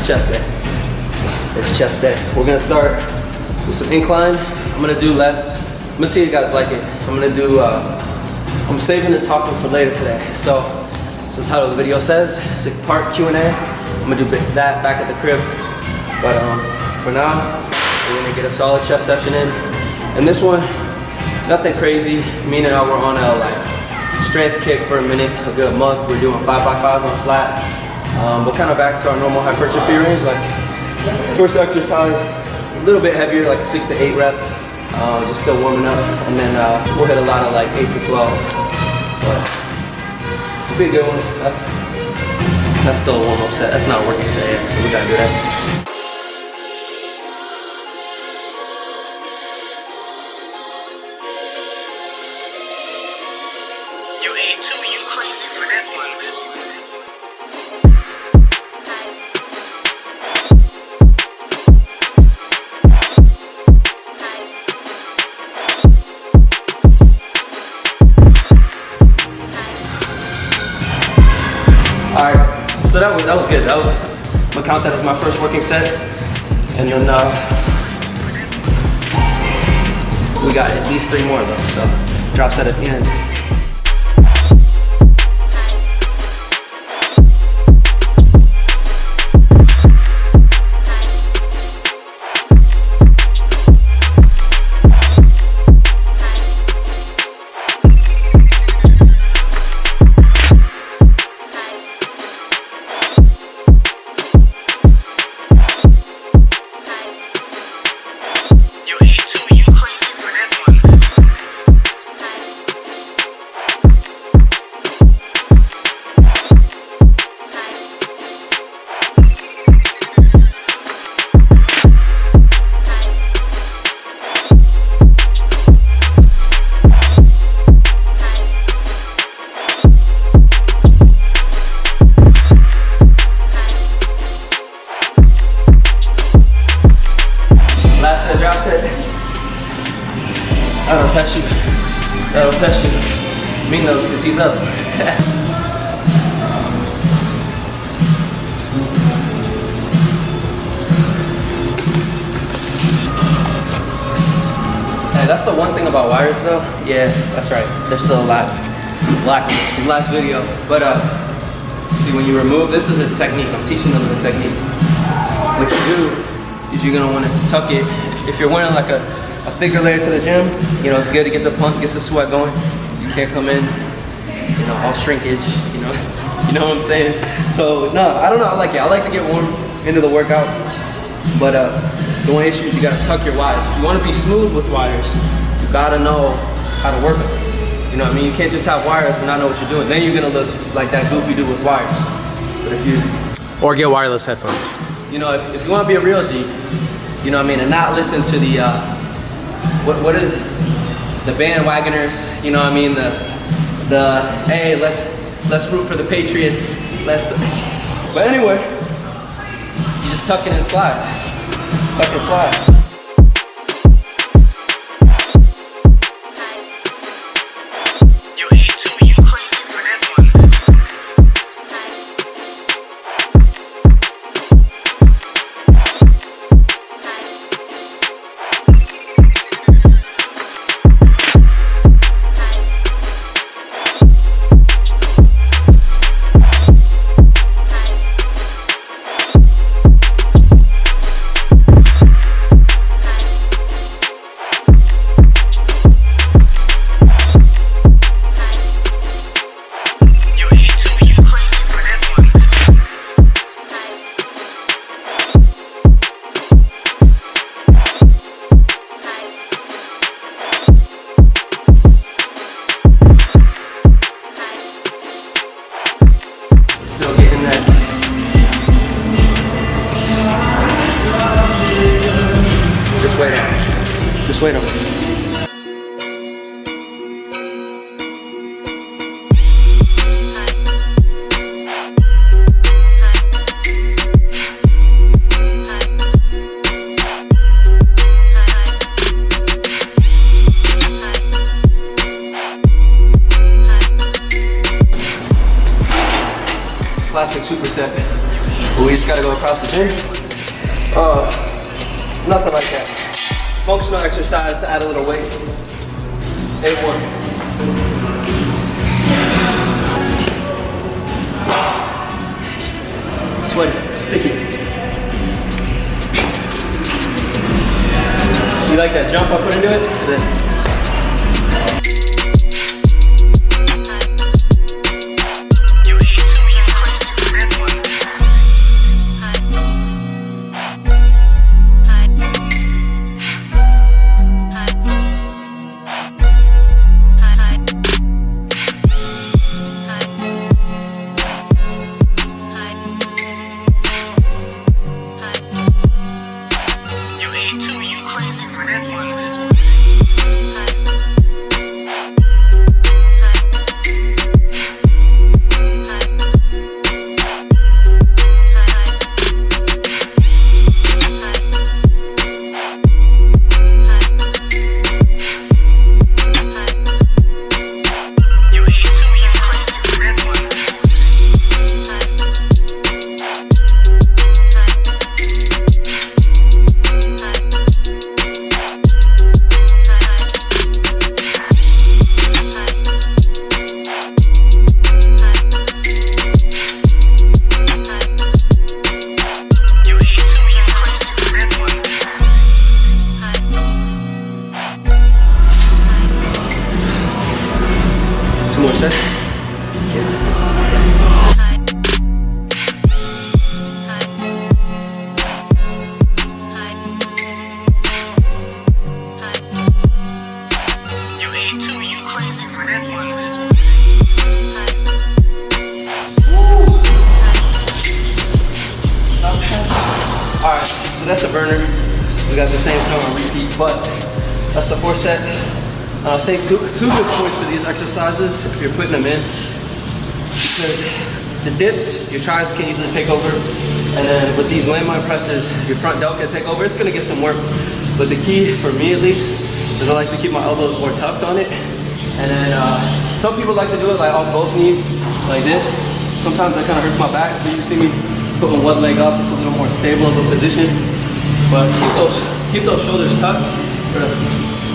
chest day. It's chest day. We're gonna start with some incline. I'm gonna do less. I'm gonna see if you guys like it. I'm saving the talking for later today. So, as the title of the video says, it's a part Q&A. I'm gonna do that back at the crib. But for now, we're gonna get a solid chest session in. And this one, nothing crazy. Me and I were on a strength kick for a minute, a good month. We're doing 5x5s on flat. But kind of back to our normal hypertrophy range. First exercise, a little bit heavier, like a 6 to 8 rep. Just still warming up, and then we'll hit a lot of 8 to 12. But it'll be a good one. That's still a warm-up set. That's not a working set yet, so we gotta do that. You ain't too, you crazy for this one. Alright, so that was good. I'm gonna count that as my first working set. And then we got at least 3 more though, so drop set at the end. Drop set. That'll test you. That'll test you. Me knows because he's up. Hey, that's the one thing about wires though. Yeah, that's right. There's still a lot lacking from last video. But see, when you remove, this is a technique. I'm teaching them the technique. What you do is you're gonna want to tuck it. If you're wearing a thicker layer to the gym, it's good to get the pump, gets the sweat going. You can't come in, all shrinkage, you know what I'm saying? So no, I don't know, I like it. I like to get warm into the workout, but the one issue is you gotta tuck your wires. If you wanna be smooth with wires, you gotta know how to work them. You know what I mean? You can't just have wires and not know what you're doing. Then you're gonna look like that goofy dude with wires. But if you... Or get wireless headphones. If you want to be a real G, and not listen to the, what is it? The bandwagoners, the hey, let's root for the Patriots, but anyway, you just tuck it and slide. Tuck and slide. Just wait a minute. Classic superset. But we just gotta go across the gym. It's nothing like that. Functional exercise to add a little weight. A1. Sweaty, sticky. You like that jump I put into it? Alright, so that's a burner. We got the same song on repeat, but that's the 4 set. I think two good points for these exercises if you're putting them in, because the dips, your tries can easily take over, and then with these landmine presses, your front delt can take over. It's gonna get some work, but the key for me at least is I like to keep my elbows more tucked on it, and then some people like to do it like on both knees, like this. Sometimes that kind of hurts my back, so you see me putting one leg up, it's a little more stable of a position. But keep those shoulders tucked,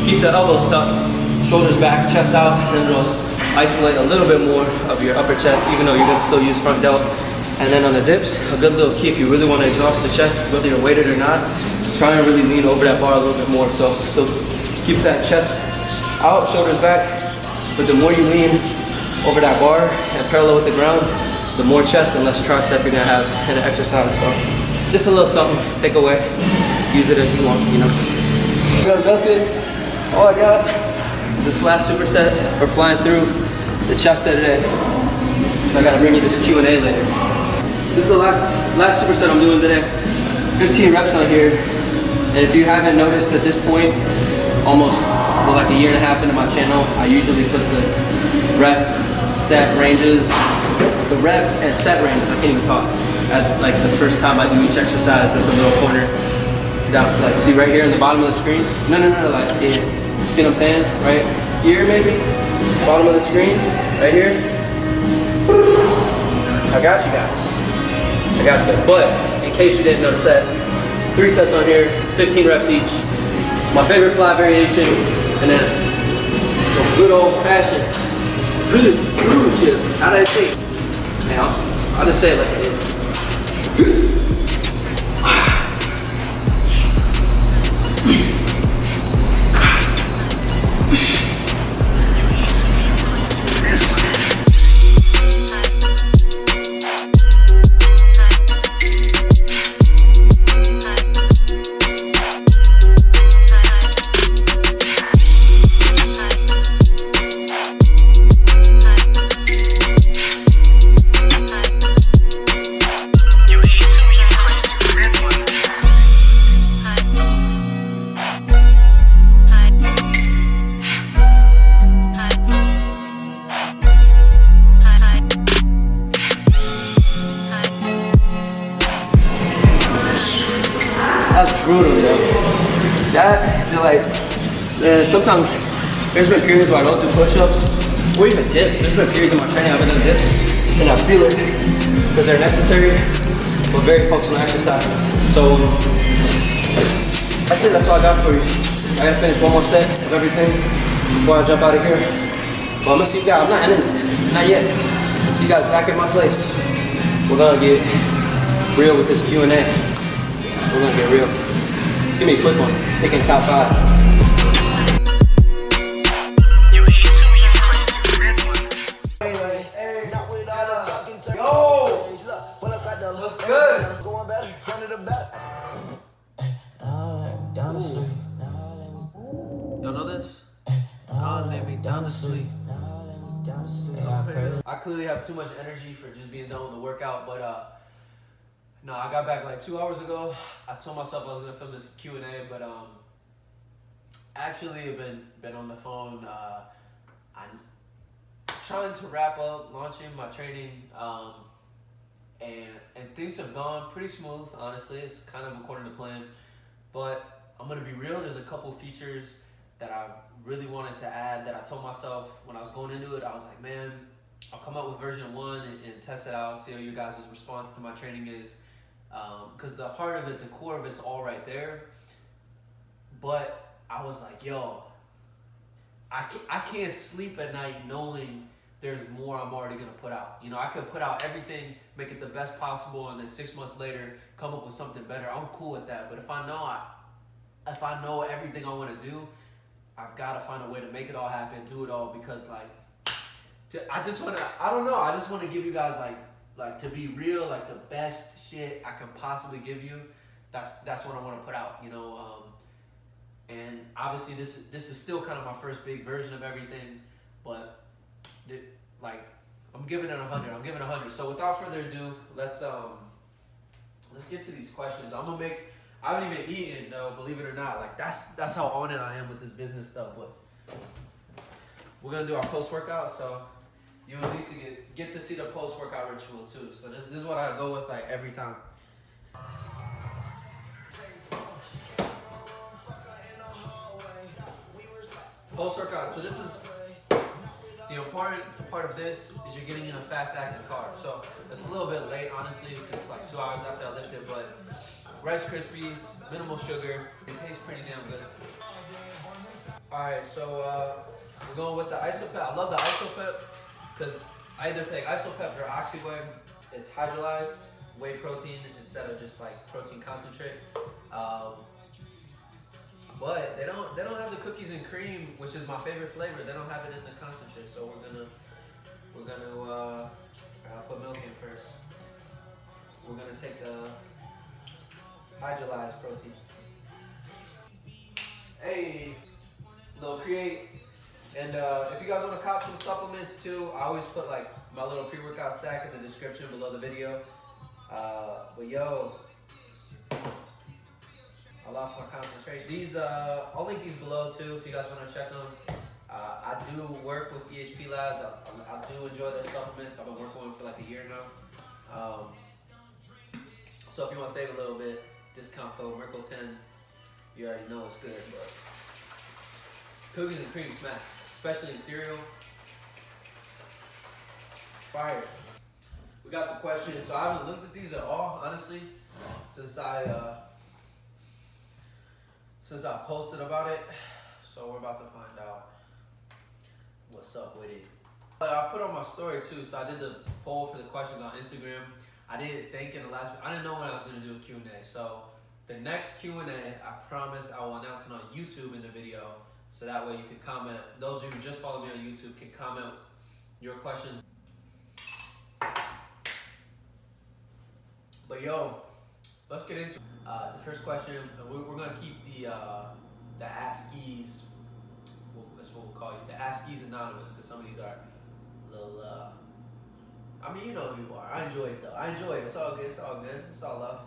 keep the elbows tucked, shoulders back, chest out, and then it'll isolate a little bit more of your upper chest, even though you're gonna still use front delt. And then on the dips, a good little key if you really wanna exhaust the chest, whether you're weighted or not, try and really lean over that bar a little bit more. So still keep that chest out, shoulders back, but the more you lean over that bar and parallel with the ground, the more chest and less tricep you're gonna have in the exercise. So just a little something, take away, use it as you want, you know. I got nothing, all I got is this last superset for flying through the chest set today. So I gotta bring you this Q&A later. This is the last superset I'm doing today. 15 reps on here. And if you haven't noticed at this point, almost like a year and a half into my channel, I usually put the rep, set ranges, the rep and set ranges, I can't even talk, at like the first time I do each exercise at the little corner. Down, like see right here in the bottom of the screen? No, like here. See what I'm saying? Right here maybe? Bottom of the screen, right here. I got you guys. But in case you didn't notice that, 3 sets on here, 15 reps each. My favorite fly variation, and then some good old fashioned good shit. How do I say it? Man, I'll just say it like it is. That's brutal, yo. That, you're like, man, sometimes there's been periods where I don't do push-ups, or even dips. There's been periods in my training I've been doing dips, and I feel it, because they're necessary. but very functional exercises. So that's it, that's all I got for you. I gotta finish one more set of everything before I jump out of here. But I'm gonna see you guys, I'm not ending it, not yet. I'll see you guys back at my place. We're gonna get real with this Q&A. We're gonna get real. It's gonna be a quick one, picking top 5. What's good? Y'all know this? Let me down to sleep. I clearly have too much energy for just being done with the workout, but no, I got back like 2 hours ago. I told myself I was gonna film this Q&A, but actually I've been on the phone. I'm trying to wrap up launching my training, and things have gone pretty smooth. Honestly, it's kind of according to plan. But I'm gonna be real. There's a couple features that I really wanted to add that I told myself when I was going into it. I was like, man, I'll come out with version 1 and test it out, see how you guys' response to my training is. Because the heart of it, the core of it's all right there. But I was like, yo, I can't sleep at night knowing there's more I'm already gonna put out. You know, I could put out everything, make it the best possible, and then 6 months later come up with something better. I'm cool with that. But if I know everything I want to do, I've got to find a way to make it all happen, do it all, because I just want to give you guys like to be real, like the best shit I can possibly give you. That's what I want to put out, you know. And obviously this is still kind of my first big version of everything, but like I'm giving it 100. I'm giving 100. So without further ado, let's get to these questions. I haven't even eaten though, believe it or not. Like that's how on it I am with this business stuff. But we're gonna do our post-workout, so you at least get to see the post-workout ritual too. So this is what I go with like every time. Post-workout. So this is the important part of this is you're getting in a fast active carb. So it's a little bit late, honestly, because it's like 2 hours after I lifted, but Rice Krispies, minimal sugar. It tastes pretty damn good. Alright, so we're going with the Isopep. I love the Isopep because I either take Isopep or Oxyway. It's hydrolyzed whey protein instead of just like protein concentrate. But they don't have the cookies and cream, which is my favorite flavor. They don't have it in the concentrate, so we're gonna I'll put milk in first. We're gonna take the hydrolyzed protein. Hey, little create. And if you guys want to cop some supplements too, I always put like my little pre-workout stack in the description below the video. But yo, I lost my concentration. These, I'll link these below too if you guys want to check them. I do work with EHP Labs. I do enjoy their supplements. I've been working with them for like a year now. So if you want to save a little bit, discount code Merkle10. You already know it's good, but cookies and cream smash, especially in cereal. Fire. We got the questions. So I haven't looked at these at all, honestly, since I posted about it. So we're about to find out what's up with it. I put on my story too, so I did the poll for the questions on Instagram. I didn't think in the last, I didn't know when I was gonna do a Q&A. So the next Q&A, I promise I will announce it on YouTube in the video. So that way you can comment. Those of you who just follow me on YouTube can comment your questions. But yo, let's get into the first question. We're gonna keep the AskEs, that's what we'll call you, the AskEs anonymous, because some of these are a little, I mean, you know who you are. I enjoy it though. I enjoy it. It's all good. It's all good. It's all love.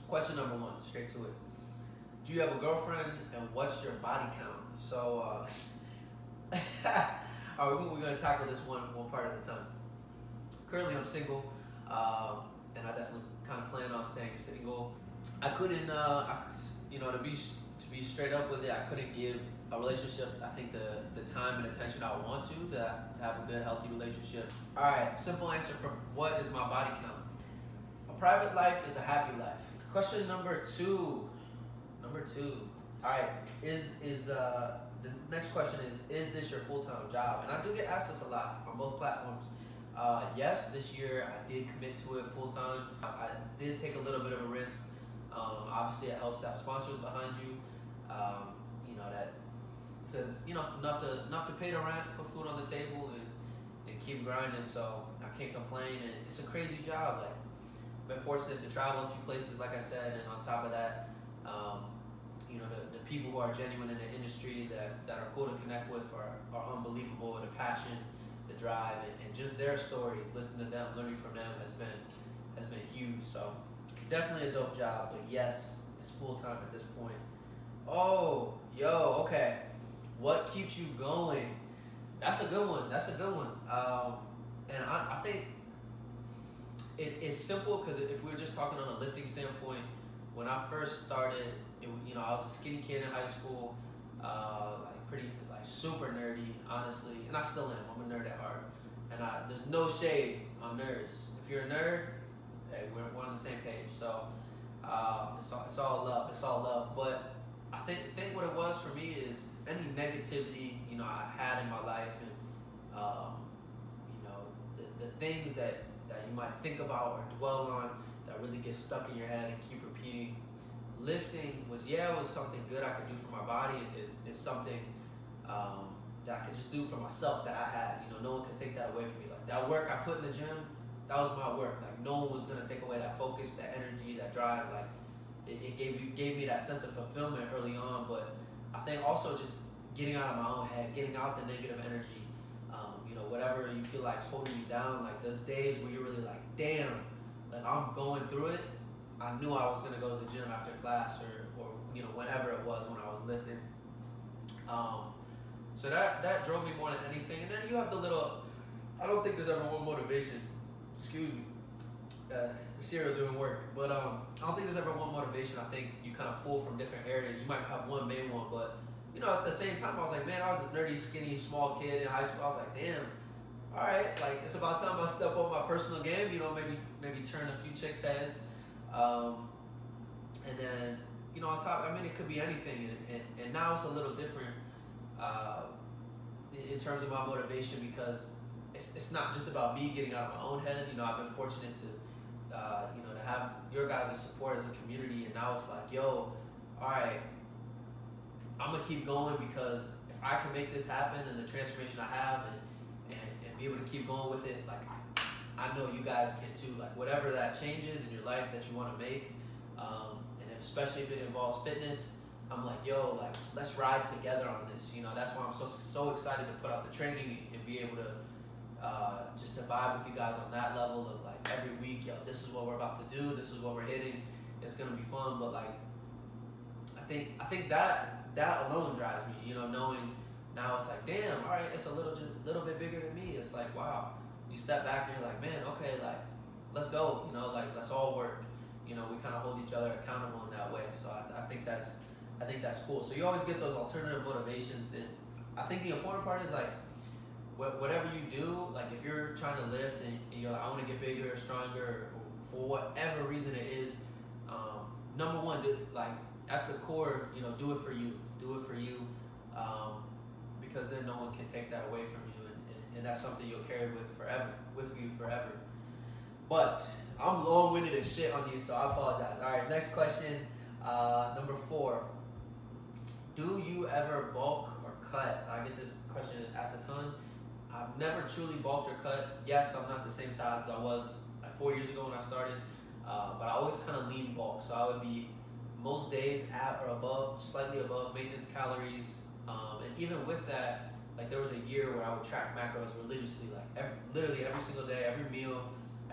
Question number 1, straight to it. Do you have a girlfriend, and what's your body count? So, all right, we're gonna tackle this one part at a time. Currently, I'm single, and I definitely kind of plan on staying single. I couldn't, to be straight up with it, I couldn't give a relationship, I think, the time and attention I want to have a good, healthy relationship. All right, simple answer for what is my body count. A private life is a happy life. Question number two. Number two. All right. The next question is this your full-time job? And I do get asked this a lot on both platforms. Yes, this year I did commit to it full-time. I did take a little bit of a risk. Obviously, it helps to have sponsors behind you. You know that. So enough to pay the rent, put food on the table, and keep grinding. So I can't complain. And it's a crazy job. Like, I've been fortunate to travel a few places, like I said, and on top of that, you know, the people who are genuine in the industry that are cool to connect with are unbelievable. The passion, the drive, and just their stories, listening to them, learning from them has been huge. So definitely a dope job. But yes, it's full time at this point. Oh, okay. What keeps you going? That's a good one. And I think it's simple because if we were just talking on a lifting standpoint, when I first started, I was a skinny kid in high school, like super nerdy, honestly, and I still am. I'm a nerd at heart, and there's no shade on nerds. If you're a nerd, hey, we're on the same page. So it's all love. It's all love. But I think what it was for me is any negativity, I had in my life, and the things that you might think about or dwell on that really get stuck in your head and keep repeating. Lifting was something good I could do for my body. It's something that I could just do for myself that I had. No one could take that away from me. Like that work I put in the gym, that was my work. Like no one was gonna take away that focus, that energy, that drive. Like it gave me that sense of fulfillment early on. But I think also just getting out of my own head, getting out the negative energy. Whatever you feel like is holding you down. Like those days where you're really like, damn, like I'm going through it. I knew I was gonna go to the gym after class or whenever it was when I was lifting. So that drove me more than anything. And then you have the little. I don't think there's ever one motivation. Excuse me. The cereal doing work, but I don't think there's ever one motivation. I think you kind of pull from different areas. You might have one main one, but at the same time, I was like, man, I was this nerdy, skinny, small kid in high school. I was like, damn, all right, like it's about time I step up my personal game. Maybe turn a few chicks' heads, and then on top, it could be anything, and now it's a little different in terms of my motivation because it's not just about me getting out of my own head. I've been fortunate to to have your guys' support as a community, and now it's like, yo, all right, I'm gonna keep going because if I can make this happen and the transformation I have and be able to keep going with it, like I know you guys can too. Like whatever that changes in your life that you want to make, and especially if it involves fitness, I'm like, yo, like let's ride together on this. That's why I'm so excited to put out the training and be able to just to vibe with you guys on that level of like every week, yo, this is what we're about to do, this is what we're hitting. It's gonna be fun, but like I think that alone drives me, knowing now it's like, damn, all right, it's a little bit bigger than me. It's like, wow, you step back and you're like, man, okay, like let's go, like let's all work. We kind of hold each other accountable in that way. So I think that's cool. So you always get those alternative motivations, and I think the important part is like whatever you do, like if you're trying to lift and you're like, I want to get bigger, stronger, or for whatever reason it is, number one, like at the core, do it for you. Do it for you, because then no one can take that away from you, and that's something you'll carry with you forever. But I'm long-winded as shit on you, so I apologize. All right, next question, number 4. Do you ever bulk or cut? I get this question asked a ton. I've never truly bulked or cut. Yes, I'm not the same size as I was like 4 years ago when I started, but I always kind of lean bulk. So I would be most days at or above, slightly above maintenance calories. And even with that, like there was a year where I would track macros religiously, like literally every single day, every meal,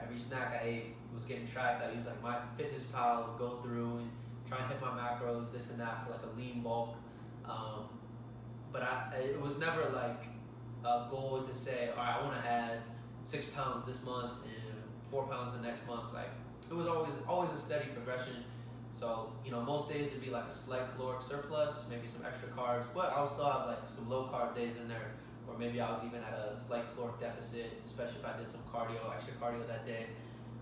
every snack I ate was getting tracked. I used like my fitness pal would go through and try and hit my macros, this and that for like a lean bulk. But it was never like a goal to say, all right, I want to add 6 pounds this month and 4 pounds the next month. Like it was always a steady progression. So, most days it'd be like a slight caloric surplus, maybe some extra carbs, but I would still have like some low carb days in there, or maybe I was even at a slight caloric deficit, especially if I did some extra cardio that day.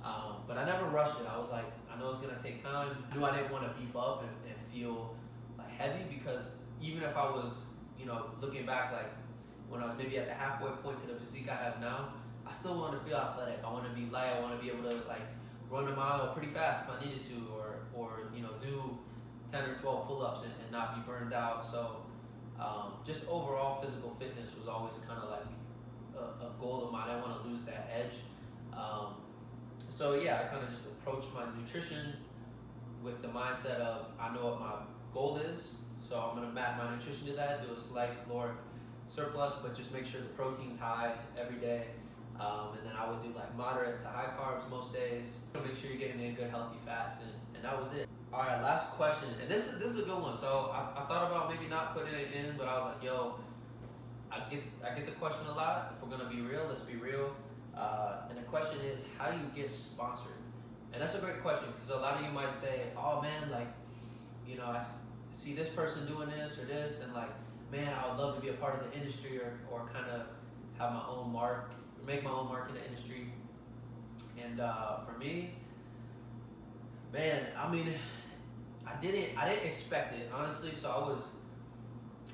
But I never rushed it. I was like, I know it's gonna take time. I knew I didn't want to beef up and feel like heavy, because even if I was, you know, looking back, like when I was maybe at the halfway point to the physique I have now, I still want to feel athletic. I want to be light. I want to be able to like run a mile pretty fast if I needed to, or you know, do 10 or 12 pull-ups and not be burned out. So just overall physical fitness was always kind of like a goal of mine. I want to lose that edge. So yeah, I kind of just approached my nutrition with the mindset of, I know what my goal is, so I'm gonna map my nutrition to that, do a slight caloric surplus, but just make sure the protein's high every day. And then I would do like moderate to high carbs most days. Make sure you're getting in good healthy fats, and that was it. All right, last question, and this is a good one. So I thought about maybe not putting it in, but I was like, yo, I get the question a lot. If we're gonna be real, let's be real. And the question is, how do you get sponsored? And that's a great question, because a lot of you might say, oh man, like, you know, I see this person doing this or this, and like, man, I would love to be a part of the industry, or kind of have my own mark, make my own mark in the industry. And for me, man, I mean, I didn't expect it, honestly. So I was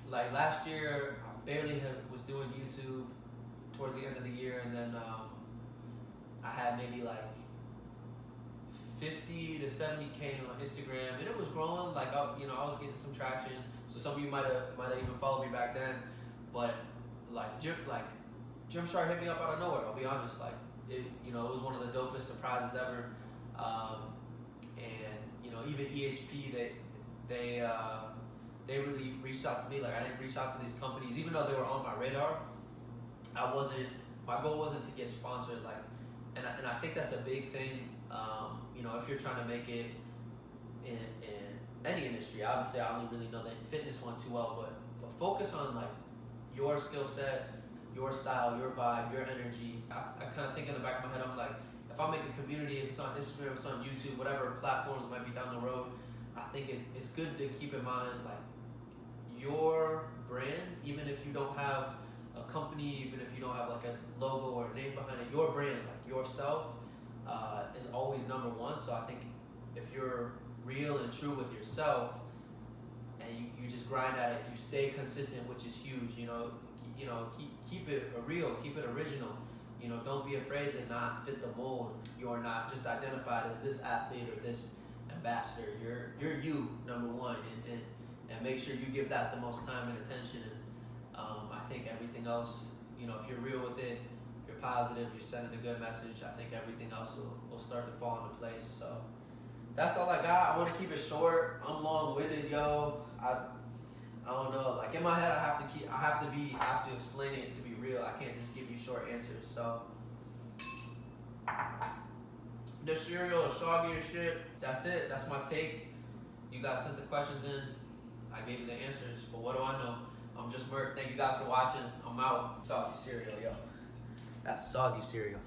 like, last year I barely was doing YouTube towards the end of the year, and then I had maybe like 50 to 70K on Instagram, and it was growing. Like, I was getting some traction. So some of you might have even followed me back then. But like Gymshark hit me up out of nowhere. I'll be honest. Like, it was one of the dopest surprises ever. And you know, even EHP, they really reached out to me. Like, I didn't reach out to these companies, even though they were on my radar. My goal wasn't to get sponsored. Like, and I think that's a big thing. You know, if you're trying to make it in any industry, obviously I only really know the fitness one too well, but focus on like your skill set, your style, your vibe, your energy. I kind of think in the back of my head, I'm like, if I make a community, if it's on Instagram, if it's on YouTube, whatever platforms might be down the road, I think it's good to keep in mind like your brand, even if you don't have a company, even if you don't have like a logo or a name behind it, your brand, like yourself, is always number one. So I think if you're real and true with yourself, and you just grind at it, you stay consistent, which is huge. Keep it real, keep it original. You know, don't be afraid to not fit the mold. You are not just identified as this athlete or this ambassador. You're you, number one, and make sure you give that the most time and attention. And I think everything else, you know, if you're real with it, you're positive, you're sending a good message, I think everything else will start to fall into place. So that's all I got. I want to keep it short. I'm long-winded, yo. I don't know. Like, in my head, I have to explain it to be real. I can't just give you short answers. So the cereal is soggy as shit. That's it. That's my take. You guys sent the questions in. I gave you the answers. But what do I know? I'm just Merc. Thank you guys for watching. I'm out. Soggy cereal, yo. That's soggy cereal.